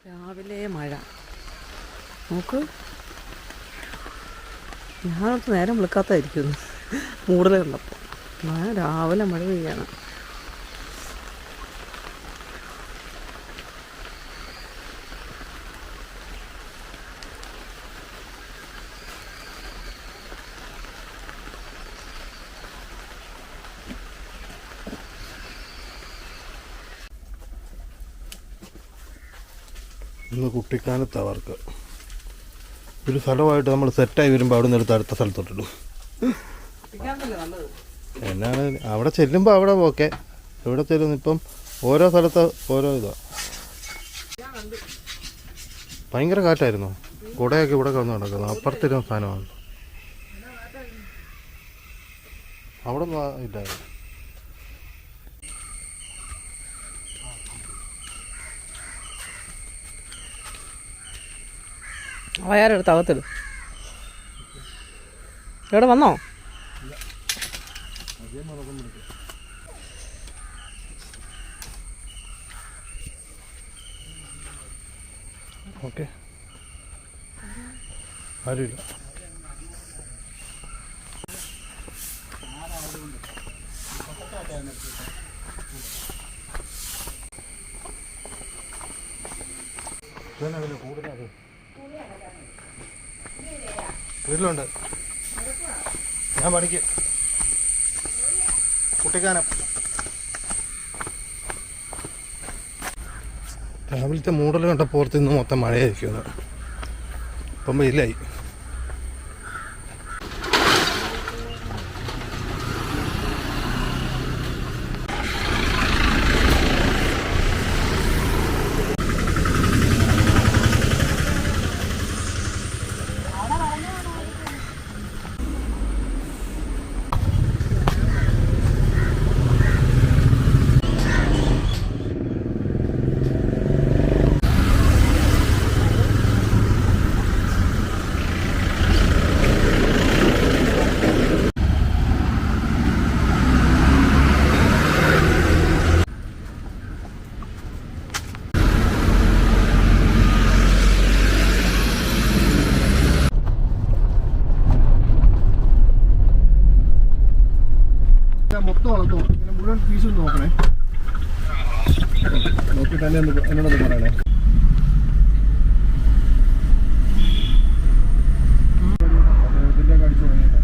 രാവിലെ മഴ നോക്ക്. ഞാനടുത്ത് നേരം വിളിക്കാത്തായിരിക്കുന്നു മൂടൽ കണ്ടപ്പോൾ. രാവിലെ മഴ പെയ്യാണ്. ഇന്ന് കുട്ടിക്കാനത്ത് അവർക്ക് ഒരു സ്ഥലമായിട്ട് നമ്മൾ സെറ്റായി വരുമ്പോൾ അവിടെ നിന്ന് എടുത്ത് അടുത്ത സ്ഥലത്തോട്ടിടും. എന്നാണ് അവിടെ ചെല്ലുമ്പോൾ അവിടെ ഓക്കെ, എവിടെ ചെല്ലുന്നു ഇപ്പം ഓരോ സ്ഥലത്ത് ഓരോ ഇതാണ്. ഭയങ്കര കാറ്റായിരുന്നു, കുടയൊക്കെ ഇവിടെ വന്ന് നടക്കുന്നു. അപ്പുറത്തിരുന്ന സാധനമാണ് അവിടെ ഇല്ലായിരുന്നു. വയറെടുത്ത് അകത്തിടും. എവിടെ വന്നോ? ഓക്കെ, ആരുമില്ല. കൂടുതലത് വീട്ടിലുണ്ട്. ഞാൻ പഠിക്ക് കുട്ടിക്കാനം. രാവിലത്തെ മൂടൽ കണ്ടപ്പോൾ പുറത്ത് നിന്ന് മൊത്തം മഴയായിരിക്കും. ഇപ്പം വെയിലായി. മൊത്തം വളർത്തോ, ഇങ്ങനെ മുഴുവൻ പീസും നോക്കണേ. നോക്കിയിട്ട് തന്നെ എന്നോടൊന്ന് പറയണേ. ഇതിൻ്റെ കടിച്ചു തുടങ്ങിയിട്ട്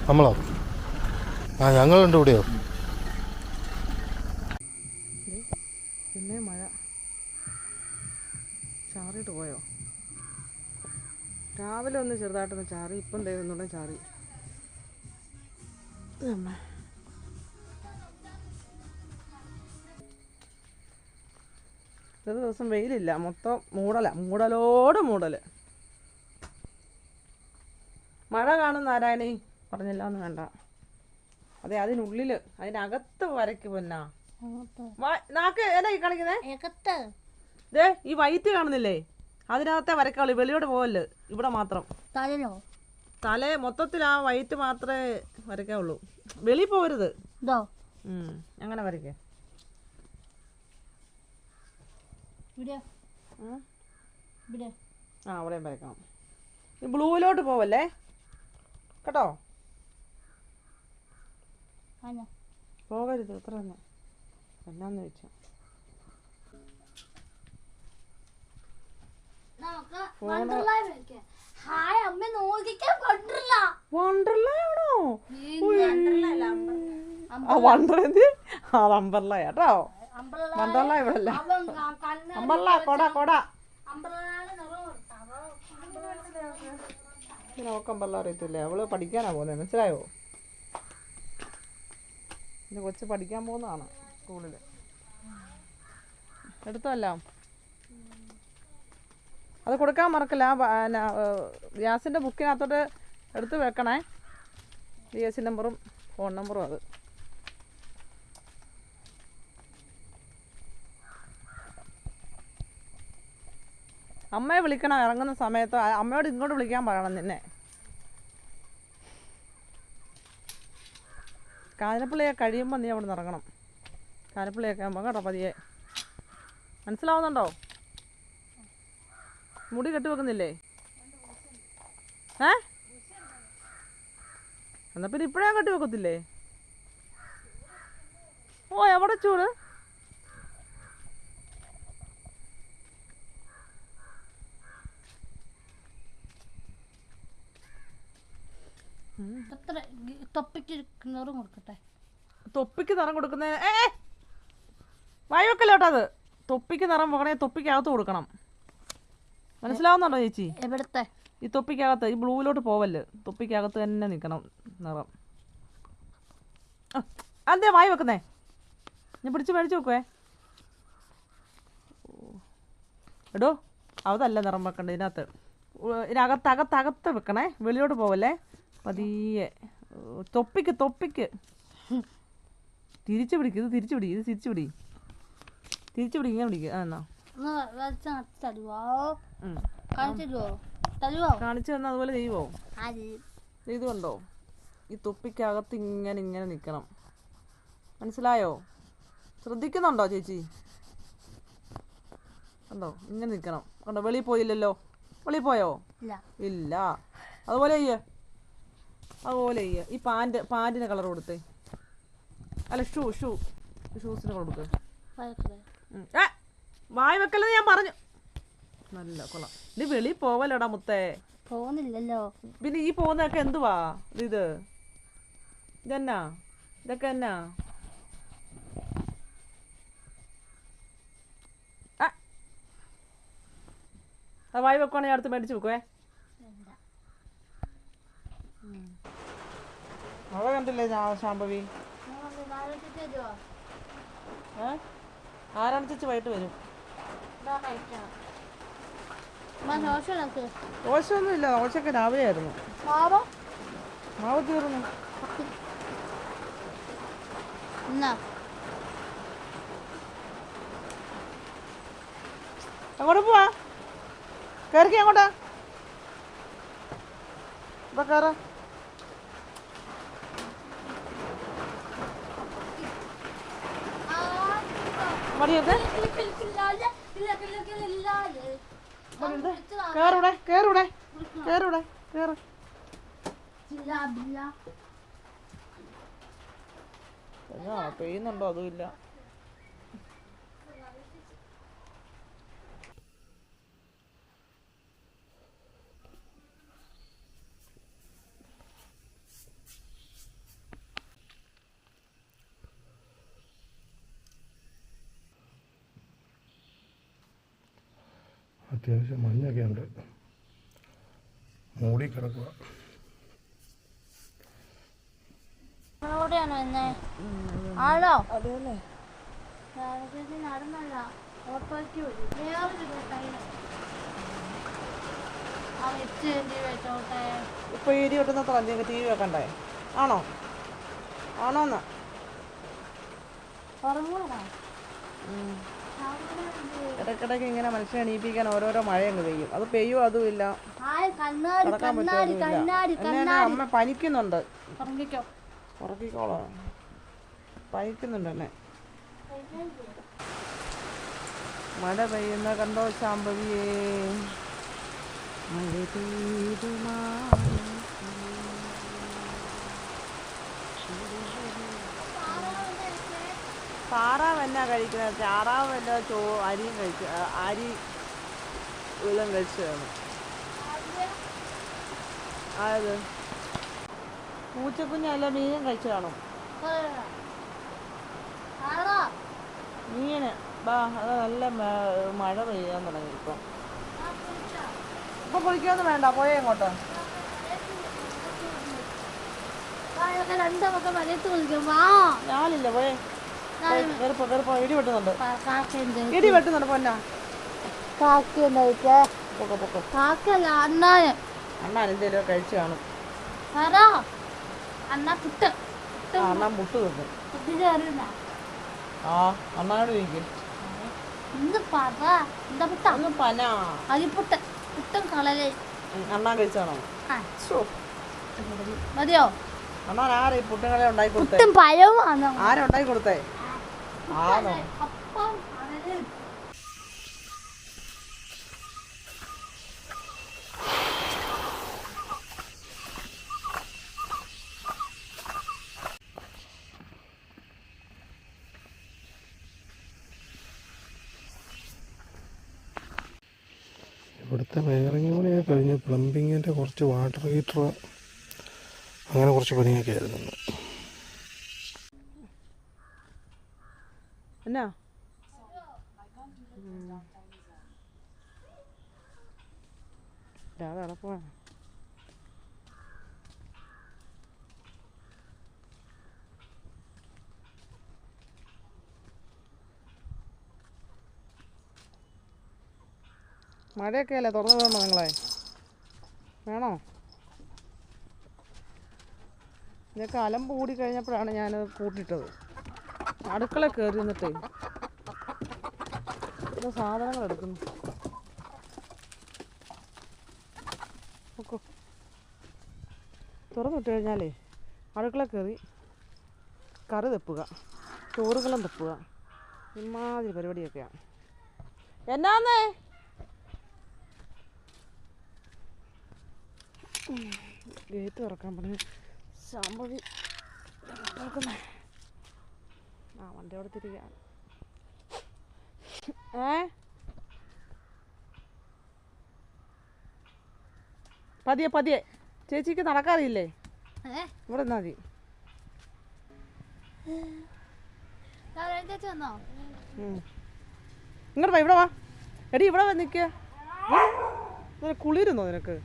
നമ്മളോ? ആ, ഞങ്ങളുണ്ട് ഇവിടെയോ. പിന്നെ മഴ ചാറിയിട്ട് പോയോ? രാവിലെ ഒന്ന് ചെറുതായിട്ടൊന്ന് ചാറി, ഇപ്പം ദൈവം ചാറി. ഒരു ദിവസം വെയിലില്ല, മൊത്തം മൂടലോട് മൂടൽ. മഴ കാണും നാരായണി പറഞ്ഞില്ല എന്ന് വേണ്ട. അതെ, അതിനുള്ളിൽ അതിനകത്ത് വരയ്ക്ക് പൊന്നാ. നാക്ക് എന്നാ ഈ കാണിക്കുന്നേ? ദേ ഈ വൈറ്റ് കാണുന്നില്ലേ, അതിനകത്തെ വരക്കാളി. വെളിയോട് പോവല്ലേ, ഇവിടെ മാത്രം. തല മൊത്തത്തിൽ ആ വൈറ്റ് മാത്രമേ വരയ്ക്കാവുള്ളൂ, വെളി പോരുത്. അങ്ങനെ വരയ്ക്കേ. ആ, അവിടെയും വരയ്ക്കണം. ഈ ബ്ലൂവിലോട്ട് പോവല്ലേ കേട്ടോ, പോകരുത്. എത്ര തന്നെ എന്നാന്ന് വെച്ചാ വണ്ടർലയാണോ? വണ്ടർ എന്ത്? അത് അമ്പർല കേട്ടോ. വണ്ടർല ഇവിടെ അല്ല. അമ്പർല കൊട. നോക്കമ്പല്ല അറിയത്തില്ലേ, അവള് പഠിക്കാനാ പോകുന്നത്, മനസ്സിലായോ? ഇത് കൊച്ച് പഠിക്കാൻ പോകുന്നതാണ് സ്കൂളിൽ. എടുത്തല്ല അത് കൊടുക്കാൻ മറക്കില്ല. ഗ്യാസിൻ്റെ ബുക്കിനകത്തോട്ട് എടുത്ത് വെക്കണേ. GST നമ്പറും ഫോൺ നമ്പറും. അത് അമ്മയെ വിളിക്കണം ഇറങ്ങുന്ന സമയത്ത്. അമ്മയോട് ഇങ്ങോട്ട് വിളിക്കാൻ പറയണം നിന്നെ. കാനപ്പള്ളിയെ കഴിയുമ്പോൾ നീ അവിടെ നിന്ന് ഇറങ്ങണം. കാനപ്പള്ളിയൊക്കെ ആകുമ്പോൾ കേട്ടോ പതിയെ. മനസ്സിലാവുന്നുണ്ടോ? മുടി കെട്ടി വെക്കുന്നില്ലേ? എന്നാ പിന്നെ ഇപ്പോഴേ കെട്ടി വെക്കത്തില്ലേ? ഓ എവിടെ ചൂട്? തൊപ്പിക്ക് നിറം കൊടുക്കുന്ന വായുവെക്കല്ലോട്ടോ. അത് തൊപ്പിക്ക് നിറം പോകണേ തൊപ്പിക്കകത്ത് കൊടുക്കണം. മനസ്സിലാവുന്നുണ്ടോ ചേച്ചി? എവിടത്തെ ഈ തൊപ്പിക്കകത്ത് ഈ ബ്ലൂവിലോട്ട് പോവല്ല്. തൊപ്പിക്കകത്ത് തന്നെ നിൽക്കണം നിറം. അതെന്താ വായി വെക്കുന്നേ? ഞാൻ പിടിച്ച് മേടിച്ച് വെക്കുവേ. എടോ അതല്ല നിറം വെക്കണ്ടേ. ഇതിനകത്ത് വെക്കണേ. വെളിയോട്ട് പോവല്ലേ. പതിയെ തൊപ്പിക്ക് തിരിച്ചു പിടിക്കും. ഇത് തിരിച്ചു പിടി. ഇങ്ങനെ പിടിക്കുക. എന്നാ കാണിച്ചു തന്നാൽ അതുപോലെ ചെയ്യുമോ? ഇത് കണ്ടോ? ഈ തൊപ്പിക്കകത്ത് ഇങ്ങനെ നിൽക്കണം. മനസ്സിലായോ? ശ്രദ്ധിക്കുന്നുണ്ടോ ചേച്ചി? കണ്ടോ ഇങ്ങനെ നിൽക്കണം. കണ്ടോ വെളിയിൽ പോയില്ലല്ലോ. വെളിയിൽ പോയോ? ഇല്ല. അതുപോലെ ഈ പാൻറ്റിന് കളർ കൊടുത്തേ. അല്ല ഷൂസിന് കളർ കൊടുക്ക്. വായി വെക്കല്ലെന്ന് ഞാൻ പറഞ്ഞു. നല്ല കൊള്ളാം. നീ വെളിയിൽ പോവല്ലോടാ മുത്തേ. പോകുന്നില്ലല്ലോ. പിന്നെ ഈ പോകുന്നതൊക്കെ എന്തുവാ? ഇതൊക്കെ എന്നാ? വായി വെക്കുവാണെങ്കിൽ അടുത്ത് മേടിച്ച് വെക്കുവേ. മഴ കണ്ടില്ലേ ശാംഭവി? ആരാണിച്ച് വൈകിട്ട് വരും. ദോശയൊന്നുമില്ല. ദോശയൊക്കെ രാവിലെ ആയിരുന്നു. മാവ് തീർന്നു. അങ്ങോട്ട് പോവാ. കയറിക്ക അങ്ങോട്ടാ. ഇപ്പൊ കയറ. മടിയത് കേറൂടെ. പെയ്യുന്നുണ്ടോ? അതുമില്ല. അത്യാവശ്യം മഞ്ഞൊക്കെ ഉണ്ട്. മൂടി കിടക്കുക. ആണോ? അതെയല്ലേ. നടന്നല്ല ഓട്ടോയ്ക്ക് ഇപ്പൊ ഇടി വെട്ടുന്ന TV വെക്കണ്ടേ? ആണോന്ന് ഇടയ്ക്കിടയ്ക്ക് ഇങ്ങനെ മനുഷ്യനെ എണീപ്പിക്കാൻ ഓരോരോ മഴയങ്ങ് പെയ്യും. അത് പെയ്യും അതുമില്ല. നടക്കാൻ പറ്റുമോ? അമ്മ പനിക്കുന്നുണ്ട്. ഉറക്കിക്കോളോ. പനിക്കുന്നുണ്ട് എന്നെ. മഴ പെയ്യുന്ന കണ്ടോ ശാംഭവിയേ? മഴ പെയ്യുമാ. താറാവ് എന്നാ കഴിക്കുന്നത്? ചാറാവ് വല്ല അരിയും കഴിച്ചു. അരി വെള്ളം കഴിച്ചതാണ്. അതായത് പൂച്ചക്കുഞ്ഞല്ല മീനും കഴിച്ചു കാണും. മീന് അത് നല്ല മഴ പെയ്യാൻ തുടങ്ങി. ഇപ്പൊ കുളിക്കൊന്നും വേണ്ട. പോയേ ഇങ്ങോട്ട്. രണ്ട് പക്കം വലയത്ത് വിളിക്കും വാ. ഞാനില്ല പോയേ കയറിപ്പോ കയറിപ്പോ ഇടി വെട്ടുന്നുണ്ട് കാക്കയുണ്ട്. ഇടി വെട്ടുന്നുണ്ട് പൊന്നാ കാക്കയുണ്ടായിട്ടേ. പൊക്കോ പൊക്കോ കാക്കയല്ല അണ്ണാന്. അണ്ണാൻ എന്തേലും കഴിച്ചു കാണും സാറാ അണ്ണ പുട്ട്. ആ അണ്ണാൻ മുട്ട് തിന്നു പുട്ടിന്റെ അറിയണ്ട. ആ അണ്ണാനോട് ചോദിക്കും ഇന്ന് പറ എന്താ പുട്ടാ? ഒന്ന് പന അരിപ്പുട്ട്. പുട്ടും കളലേ. അണ്ണാൻ കഴിച്ചാണോ മതിയോ? അണ്ണാൻ ആരാ ഈ പുട്ടുകളെ ഉണ്ടാക്കി കൊടുത്തേ? പുട്ടും പഴവും ആണോ? ആരാ ഉണ്ടാക്കി കൊടുത്തേ? ആണോ? അപ്പം കളലേ. ഇവിടുത്തെ വയറിങ് പണിയൊക്കെ കഴിഞ്ഞ് പ്ലംബിങ്ങിൻ്റെ കുറച്ച് വാട്ടർ ഹീറ്റർ അങ്ങനെ കുറച്ച് പണിയൊക്കെ ആയിരുന്നു ഇന്ന്. എന്നാ അടപ്പോ മഴയൊക്കെ അല്ലേ തുറന്നു വിടണോ നിങ്ങളെ? വേണോ? ഇതൊക്കെ അലമ്പ് കൂടി കഴിഞ്ഞപ്പോഴാണ് ഞാനത് കൂട്ടിയിട്ടത്. അടുക്കള കയറി നിന്നിട്ടേ ഇത് സാധനങ്ങൾ എടുക്കുന്നു. തുറന്നിട്ട് കഴിഞ്ഞാലേ അടുക്കള കയറി കറി തെപ്പുക, ചോറുകളും തെപ്പുക, ഇമാതിരി പരിപാടിയൊക്കെയാണ്. എന്നാന്നേ ഗേറ്റ് തുറക്കാൻ പറഞ്ഞു. ശാമ്പവി തുറക്കുന്നേ. ആ വണ്ടി അവിടെ തിരികെയാണ്. പതിയെ പതിയെ. ചേച്ചിക്ക് നടക്കാറില്ലേ? ഇവിടെ നിന്നാ മതി. ഇങ്ങോട്ട് വാ, ഇവിടെ വാ. എടി ഇവിടെ വന്ന് നിൽക്കുക. കുളിരുന്നോ നിനക്ക്?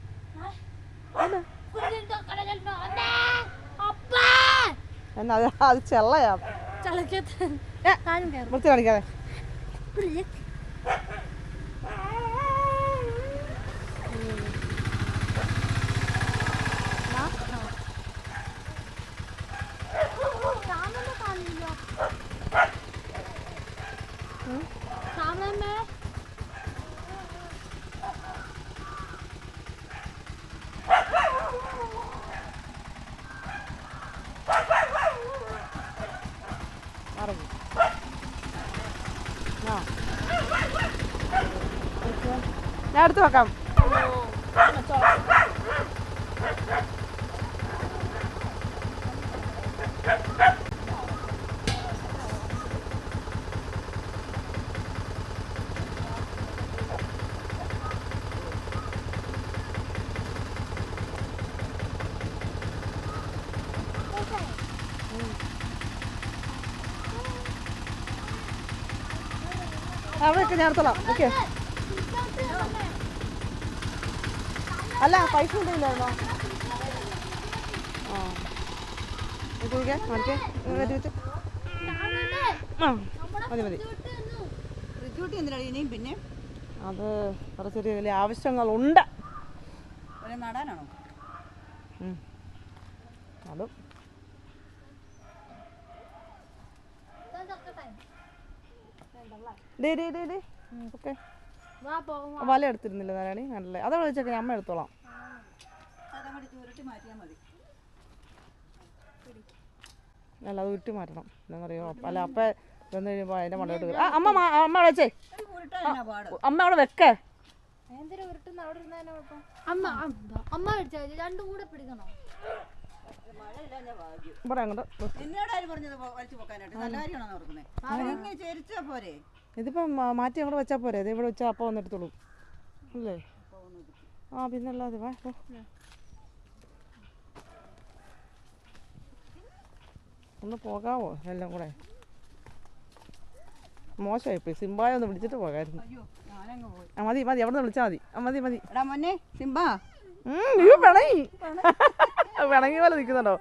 എന്നാ അത് ചെള്ളയാ. വൃത്തി കാണിക്കാതെ. ഞാൻ എടുത്ത് വെക്കാം. അവിടെയൊക്കെ ഞാൻ എടുത്തോളാം. ഓക്കെ. അല്ല പൈസ ഉണ്ടല്ലോ. ആ മതി മതി. പിന്നെ അത് വേറെ ചെറിയ വലിയ ആവശ്യങ്ങളുണ്ട്. നടാനാണോ? അതും ഓക്കെ. വല എടുത്തിരുന്നില്ല നാരായണി? നല്ലേ. അതാ വിളിച്ചൊക്കെ അമ്മ എടുത്തോളാം. അല്ല അത് ഉരുട്ടി മാറ്റണം. എന്താണെന്നറിയോ? അല്ല അപ്പ വന്നു കഴിയുമ്പോൾ അതിൻ്റെ മണ്ടോട്ട് കയറി. അമ്മ അമ്മ വെച്ചേ. അമ്മ അവിടെ വെക്കേ. ഇവിടെ അങ്ങോട്ട് ഇതിപ്പോ മാറ്റി അങ്ങോട്ട് വെച്ചാൽ പോരെ? ഇത് ഇവിടെ വെച്ചാൽ അപ്പം ഒന്ന് എടുത്തോളൂ അല്ലേ? ആ പിന്നല്ലാതെ വാ. ഒന്ന് പോകാവോ എല്ലാം കൂടെ? മോശമായിപ്പോയി. സിംബായ ഒന്ന് വിളിച്ചിട്ട് പോകായിരുന്നു. മതി മതി, അവിടെ നിന്ന് വിളിച്ചാൽ മതി. മതി മതി. സിംബ പിണങ്ങി. പിണങ്ങി പോലെ നിൽക്കുന്നുണ്ടോ?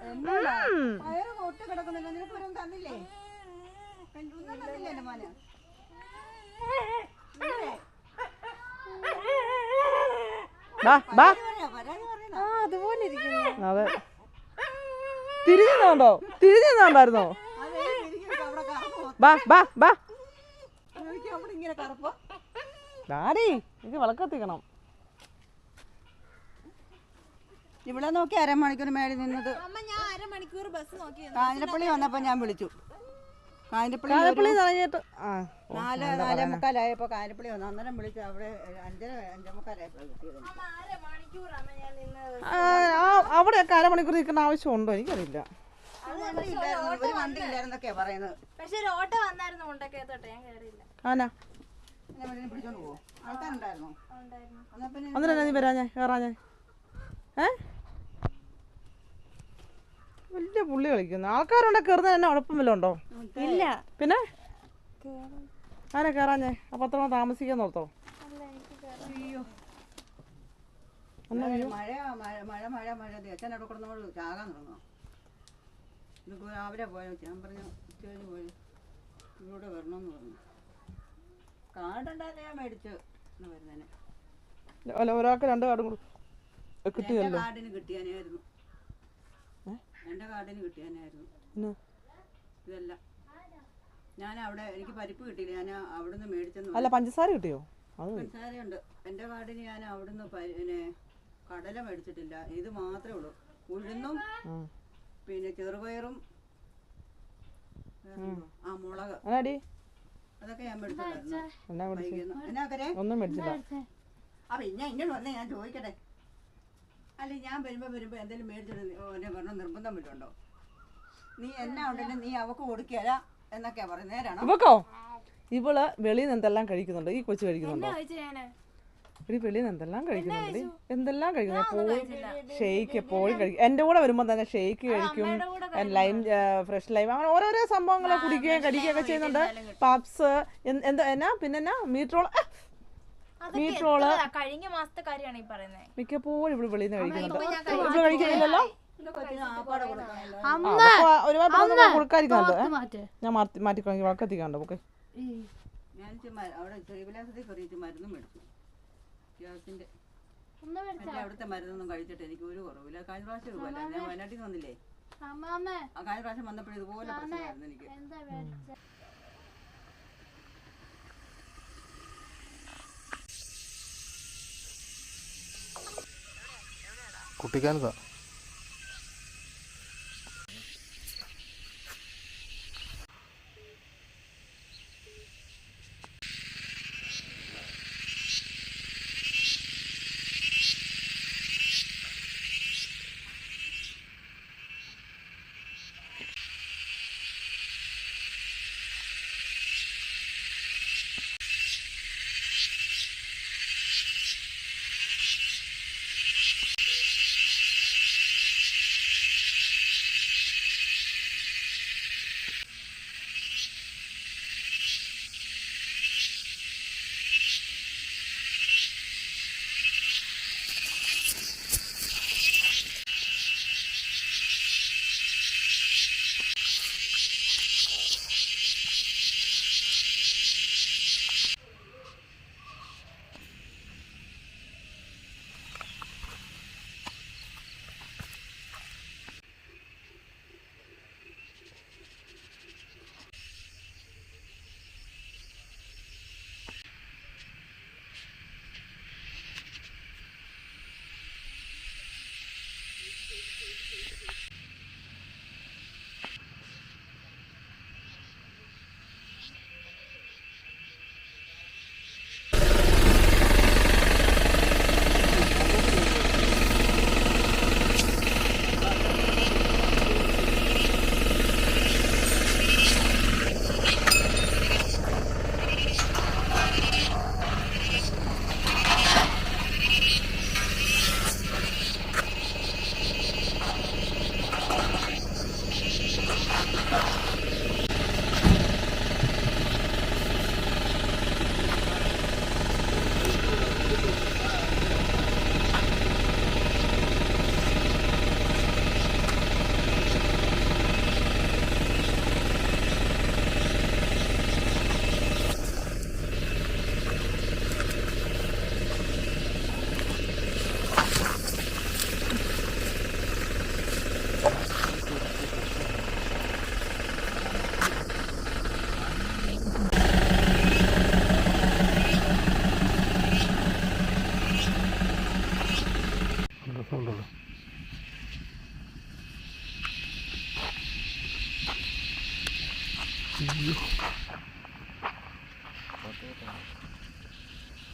വയറ് കൊട്ട് കിടക്കുന്നില്ല, നിനക്ക് ഒരു തന്നില്ലേ? ഒന്നും തന്നില്ലേ എൻ്റെ മോനെ? അതുപോലെ ഇരിക്കുന്നു. അതെ, തിരിഞ്ഞുണ്ടോ? തിരിഞ്ഞുണ്ടായിരുന്നോ? ബാ ബാ ബാ ഇങ്ങനെ കറുപ്പോ? ഡാഡി എനിക്ക് വിളക്കത്തിക്കണം. ഇവിടെ നോക്കി അരമണിക്കൂർ മേടി നിന്നത്. ഞാൻ അരമണിക്കൂർ ബസ് നോക്കി കാഞ്ഞിരപ്പള്ളി വന്നപ്പോ ഞാൻ വിളിച്ചു. കാഞ്ഞിരപ്പള്ളി തുടങ്ങിയിട്ട് 4:45 കാഞ്ഞിരപ്പള്ളി വന്നു. അന്നേരം വിളിച്ചു. അവിടെ 5:45 കിട്ടിയത്. അവിടെയൊക്കെ അരമണിക്കൂർ നിൽക്കേണ്ട ആവശ്യമുണ്ടോ? എനിക്കറിയില്ല. ഒരു വണ്ടി ഇല്ലായിരുന്നൊക്കെയാ പറയുന്നത്. പക്ഷെ ഒരു ഓട്ടോ വന്നായിരുന്നു കൊണ്ടൊക്കെ തൊട്ടെ, ഞാൻ കയറിയില്ല. ആനാ പിടിച്ചോണ്ട് പോവോ? ആൾക്കാരുണ്ടായിരുന്നോ? അന്നേരം നീ വരാഞ്ഞേ കയറാഞ്ഞേ? വലിയ പുള്ളി കളിക്കുന്നു. ആൾക്കാരുണ്ടെ കയറുന്ന തന്നെ ഉഴപ്പം വല്ലതും ഉണ്ടോ? ഇല്ല. പിന്നെ ആരാ കയറാഞ്ഞേ? അപ്പൊ അത്ര താമസിക്കാൻ നോർത്തോ? മഴ അച്ഛൻ അവിടെ കിടന്നോട് ചാകാൻ തുടങ്ങും. ഇത് രാവിലെ പോയോ? ഞാൻ പറഞ്ഞു ഉച്ചകഴിഞ്ഞ് പോയി ഇവിടെ വരണമെന്ന് പറഞ്ഞു. കാർഡുണ്ടായിരുന്നു, ഞാൻ മേടിച്ചു വരുന്നതിന്. അല്ല, ഒരാൾക്ക് 2 കാർഡും കൂടെ കിട്ടിയല്ലോ. എൻ്റെ കാർഡിന് കിട്ടിയാനായിരുന്നു. ഇതല്ല, ഞാൻ അവിടെ എനിക്ക് പരിപ്പ് കിട്ടിയില്ല. ഞാൻ അവിടുന്ന് മേടിച്ചെന്ന്. അല്ല, പഞ്ചസാര കിട്ടിയോ? പഞ്ചസാരയുണ്ട്. എൻ്റെ കാർഡിന് ഞാൻ അവിടുന്ന് പിന്നെ കടല മേടിച്ചിട്ടില്ല. ഇത് മാത്രമേ ഉള്ളൂ. ഉഴുന്നും പിന്നെ ചെറുപയറും മുളക് അതൊക്കെ ഞാൻ മേടിച്ചിട്ടുണ്ടായിരുന്നു. ഒന്നും മേടിച്ചില്ല. അപ്പൊ ഇങ്ങനെ പറഞ്ഞേ ഞാൻ ചോദിക്കട്ടെ. അല്ല, ഞാൻ വരുമ്പോ എന്തെങ്കിലും മേടിച്ചിട്ട് പറഞ്ഞ നിർബന്ധം വല്ലതുണ്ടോ? നീ എന്നാ ഉണ്ടെങ്കിലും നീ അവക്ക് കൊടുക്കല എന്നൊക്കെയാ പറയുന്നത്. നേരാണോ? ഇവക്കോ? ഇവള് വെളിയിൽ നിന്ന് എന്തെല്ലാം കഴിക്കുന്നുണ്ട്. ഈ കൊച്ചു കഴിക്കുന്നുണ്ടോ? വെളിയിൽ നിന്ന് എന്തെല്ലാം കഴിക്കുന്നുണ്ട്. എന്തെല്ലാം കഴിക്കുന്നു. ഷെയ്ക്ക് എപ്പോഴും കഴിക്കും. എൻ്റെ കൂടെ വരുമ്പോൾ തന്നെ ഷെയ്ക്ക് കഴിക്കും, ലൈം, ഫ്രഷ് ലൈം, അങ്ങനെ ഓരോരോ സംഭവങ്ങൾ കുടിക്കുകയും കഴിക്കുകയൊക്കെ ചെയ്യുന്നുണ്ട്. പപ്സ് എന്നാ പിന്നെ മീറ്റ് റോള് കഴിഞ്ഞ മാസത്തെ കാര്യമാണ് ഈ പറയുന്നത്. മിക്കപ്പോഴും ഇവിടെ വെളിയിൽ നിന്ന് കഴിക്കുന്നുണ്ട്. ഇവിടെ കഴിക്കുന്നില്ലല്ലോ. ഒരുപാട് കൊടുക്കാതിരിക്കുന്നുണ്ട്. ഞാൻ മാറ്റിക്കളഞ്ഞു വളക്കത്തിക്കാണ്ട്. ഓക്കെ, ഞാൻ അവിടെ ശ്രീവിലാസത്തിൽ കയറിയിട്ട് മരുന്നും മേടിച്ചു. ഗ്യാസിന്റെ അവിടുത്തെ മരുന്നൊന്നും കഴിച്ചിട്ട് എനിക്ക് ഒരു കുറവില്ല. കഴിഞ്ഞ പ്രാവശ്യം ഇതുപോലെ ഞാൻ വയനാട്ടിൽ വന്നില്ലേ, കഴിഞ്ഞ പ്രാവശ്യം വന്നപ്പോഴും ഇതുപോലെ പ്രശ്നമായിരുന്നു എനിക്ക്. കുട്ടിക്കാനത്താ.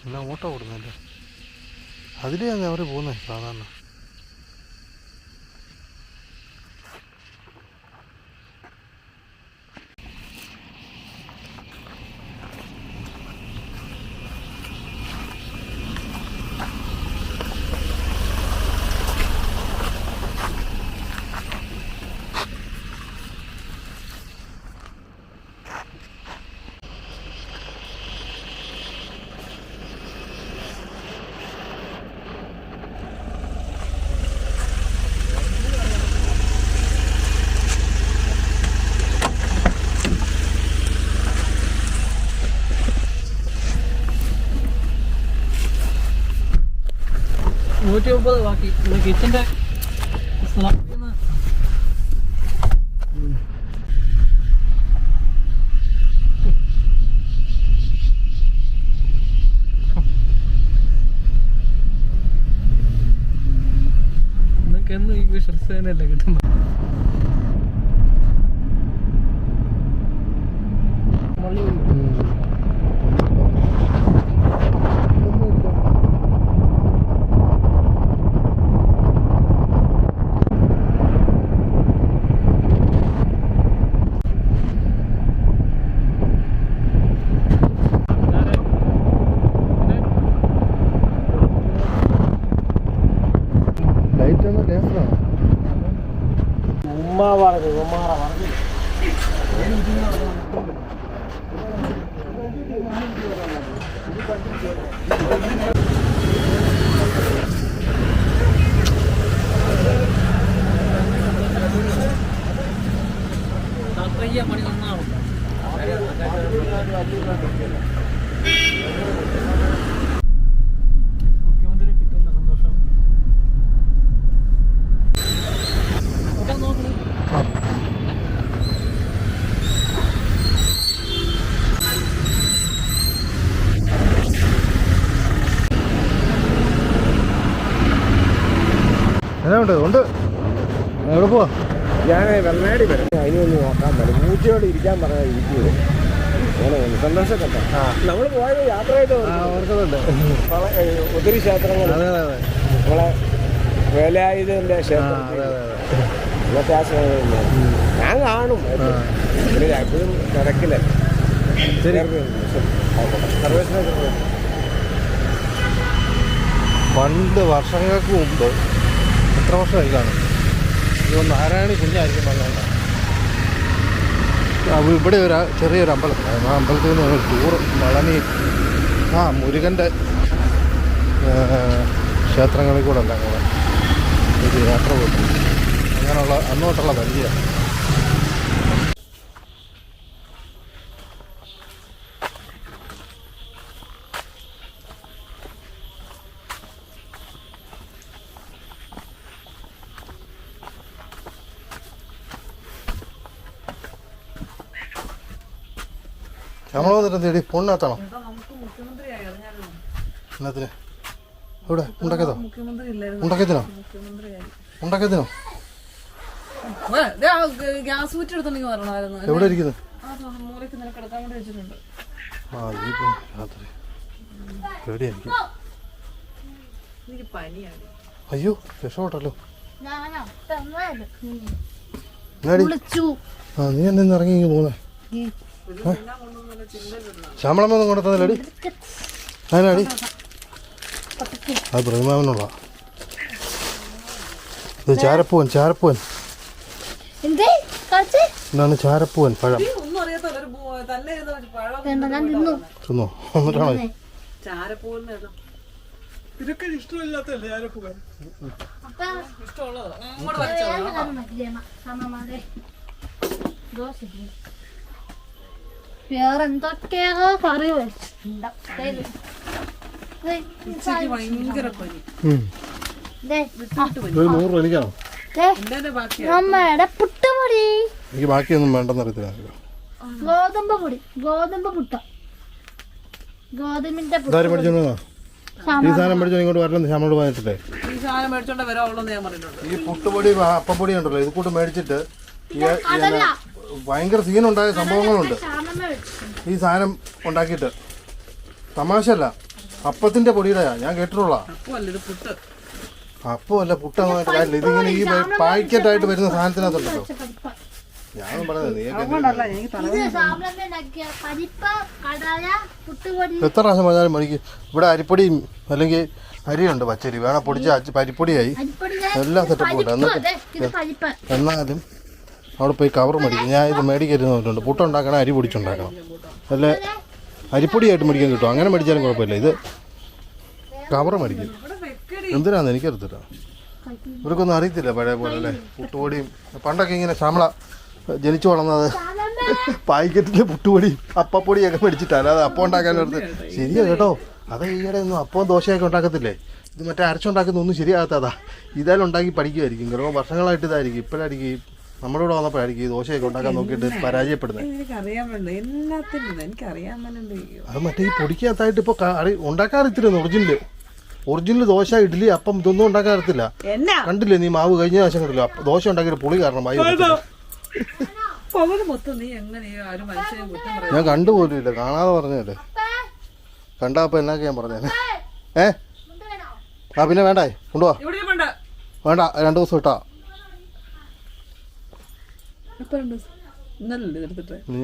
എന്നാ ഓട്ടോ ഓടുന്നല്ലേ അതിലെയാണ് അവർ പോകുന്നത് സാധാരണ. ബാക്കി കിച്ചന്റെ സ്ഥലം എന്നൊക്കെയൊന്നും ഈ വിശ്വസനല്ല കിട്ടുന്നത്. പണി നന്നാവും. മുഖ്യമന്ത്രി കിട്ടുന്ന സന്തോഷം നോക്കണം. എന്നാ ഉണ്ട് എവിടെ പോവാ? ഞാൻ വെള്ളനാടി വരും. അതിനൊന്ന് നോക്കാൻ പറ്റും. മൂച്ചയോട് ഇരിക്കാൻ പറഞ്ഞാൽ ഇരിക്കുന്നത് അങ്ങനെ സന്തോഷപ്പെട്ട നമ്മൾ പോയത് യാത്ര ചെയ്ത് ഓർക്കുന്നുണ്ട്. ഒത്തിരി ക്ഷേത്രങ്ങൾ നമ്മളെ വേലായുധന്റെ ക്ഷേത്രം ഇന്നത്തെ ആ ഞാൻ കാണും എപ്പോഴും തിരക്കില്ല. പണ്ട് വർഷങ്ങൾക്ക് മുമ്പ് എത്ര വർഷമായി കാണും, നാരായണി കുഞ്ഞായിരിക്കും പറഞ്ഞുകൊണ്ടാണ് ഇവിടെ ഒരു ചെറിയൊരു അമ്പലത്തിലായിരുന്നു. ആ അമ്പലത്തിൽ നിന്ന് ഒരു ടൂർ വളനി മുരുകൻ്റെ ക്ഷേത്രങ്ങളിൽ കൂടെ അല്ല അങ്ങനെ ഒരു യാത്ര പോയി. അങ്ങനെയുള്ള അന്നോട്ടുള്ള വലിയ നമ്മൾ വന്നിട്ട് തേടി പൊണ്ണാത്തണം. എന്നത്തിന് ഇവിടെ ഉണ്ടാക്കിയതോ? ഉണ്ടാക്കിയതിനോ ഗ്യാസ് കുറ്റി എടുത്തോണ്ടെങ്കിൽ പറഞ്ഞായിരുന്നു. എവിടെ ഇരിക്കുന്നത്? മൂലയ്ക്ക് നിനക്ക് കിടക്കാൻ വേണ്ടി വെച്ചിട്ടുണ്ട്. രാത്രി പേടിയായിരിക്കും. എനിക്ക് പനിയാണ്. അയ്യോ രക്ഷപ്പെട്ടല്ലോ. നീ എന്തെന്ന് ഇറങ്ങി ഇങ്ങനെ പോകുന്നേ? ശമ്പളമൊന്നും കൊണ്ടു തന്നില്ലടി. അതിനടി അത് പ്രേമാവനുള്ള ഇത് ചാരപ്പൂവൻ എന്താണ് ചാരപ്പൂവൻ പഴം തിന്നോ? എന്നിട്ടാണോ ഇതൊക്കെ ഇഷ്ടമില്ലാത്തല്ലേ ചാരപ്പൂവൻ? വേറെന്തൊക്കെയോ കറി ഭയങ്കര പനി. 100 രൂപ എനിക്കാണോ? അമ്മയുടെ പുട്ടുപൊടി, എനിക്ക് ബാക്കിയൊന്നും വേണ്ടെന്ന് അറിയത്തില്ല. ഗോതമ്പ് പൊടി, ഗോതമ്പ് പുട്ട, ഗോതമ്പിന്റെ ഇതാരും മേടിച്ചോണ്ടാ? ഈ സാധനം മേടിച്ചോ ഇങ്ങോട്ട് വരലെന്ന് ശമ്പളം പറഞ്ഞിട്ടില്ലേ? ഈ സാധനം മേടിച്ചോണ്ട് വരാവുള്ളൂ ഞാൻ പറഞ്ഞിട്ടുണ്ട്. ഈ പുട്ടുപൊടി അപ്പപ്പൊടി ഉണ്ടല്ലോ ഇത് കൂട്ട് മേടിച്ചിട്ട് ഭയങ്കര സീനുണ്ടായ സംഭവങ്ങളുണ്ട് ശ്യാമമ്മ മേടിച്ചിട്ടുണ്ട്. ഈ സാധനം ഉണ്ടാക്കിയിട്ട്. തമാശല്ല, അപ്പത്തിന്റെ പൊടിയുടെയാ, ഞാൻ കേട്ടിട്ടുള്ള. അപ്പോൾ അല്ല ഇത് പുട്ട്. അപ്പോൾ അല്ല, പുട്ടൊന്നായിട്ട് കാര്യമില്ല. ഇതിങ്ങനെ ഈ പാക്കറ്റായിട്ട് വരുന്ന സാധനത്തിനകത്തുണ്ടല്ലോ. പരിപ്പ്. ഞാനും പറഞ്ഞത് നീ അതുകൊണ്ടല്ല എനിക്ക് തല ഇത് ശ്യാമമ്മ ഉണ്ടാക്കിയ പരിപ്പ്, കടല, പുട്ടുപൊടി. എത്ര പ്രാവശ്യം പറഞ്ഞാലും മണിക്ക് ഇവിടെ അരിപ്പൊടിയും അല്ലെങ്കിൽ അരിയുണ്ട്, പച്ചരി വേണം പൊടിച്ച് പരിപ്പൊടിയായി അരിപ്പൊടി എല്ലാ സെറ്റപ്പും ഉണ്ട്. എന്നിട്ട് ഇത് പരിപ്പ്. എന്നാലും അവിടെ പോയി കവർ മേടിക്കും. ഞാൻ ഇത് മേടിക്കരുന്നുണ്ട്. പുട്ടുണ്ടാക്കണം, അരി പൊടിച്ചുണ്ടാക്കണം. അല്ല അരിപ്പൊടിയായിട്ട് മേടിക്കാൻ കിട്ടും. അങ്ങനെ മേടിച്ചാലും കുഴപ്പമില്ല. ഇത് കവർ മേടിക്കും. എന്തിനാന്ന് എനിക്കറിയത്തില്ല. ഇവർക്കൊന്നും അറിയത്തില്ല പഴയ പോലെ അല്ലേ. പുട്ടുപൊടിയും പണ്ടൊക്കെ ഇങ്ങനെ ശ്യാമള ജനിച്ചു വളർന്നത് പാക്കറ്റിലെ പുട്ടുപൊടിയും അപ്പപ്പൊടിയൊക്കെ മേടിച്ചിട്ടാണ്. അല്ലാതെ അപ്പം ഉണ്ടാക്കാനടുത്ത് ശരിയാ കേട്ടോ. അത് ഈയിടെ ഒന്നും അപ്പവും ദോശയൊക്കെ ഉണ്ടാക്കത്തില്ലേ, ഇത് മറ്റേ അരച്ചുണ്ടാക്കുന്ന ഒന്നും ശരിയാകാത്തതാ. ഇതായാലും ഉണ്ടാക്കി പഠിക്കുമായിരിക്കും. ചിലപ്പോൾ വർഷങ്ങളായിട്ട് ഇതായിരിക്കും. ഇപ്പോഴായിരിക്കും നമ്മുടെ കൂടെ വന്നപ്പോഴായിരിക്കും ഈ ദോശയൊക്കെ ഉണ്ടാക്കാൻ നോക്കിയിട്ട് പരാജയപ്പെടുന്നത്. എനിക്കറിയാൻ വേണ്ട എല്ലാത്തിനും എനിക്കറിയാൻ വേണ്ട. അത് മറ്റേ ഈ പൊടിക്കകത്തായിട്ട് ഇപ്പോൾ ഉണ്ടാക്കാറില്ല. ഒറിജിനൽ ദോശ, ഇഡ്ഡലി, അപ്പം ഇതൊന്നും ഉണ്ടാക്കാറില്ല. എന്നാ കണ്ടില്ലേ നീ മാവ് കഴിഞ്ഞ പ്രാവശ്യം കണ്ടില്ല, ദോശ ഉണ്ടാക്കിയ പുളി കാരണം പകല് മൊത്തം നീ എങ്ങനെയാ ആരും മനുഷ്യനെ കുറ്റം പറയാം. ഞാൻ കണ്ടുപോലും ഇല്ല, കാണാതെ പറഞ്ഞല്ലേ. കണ്ടപ്പോൾ എന്നൊക്കെ ഞാൻ പറഞ്ഞേ. ആ പിന്നെ വേണ്ടേ, കൊണ്ടുപോവാ. ഇവിടെ വേണ്ട വേണ്ട, 2 ദിവസം ഇട്ടാ എപ്പോ 2 ദിവസം? ഇന്നലല്ലേ എടുത്തിട്ട് നീ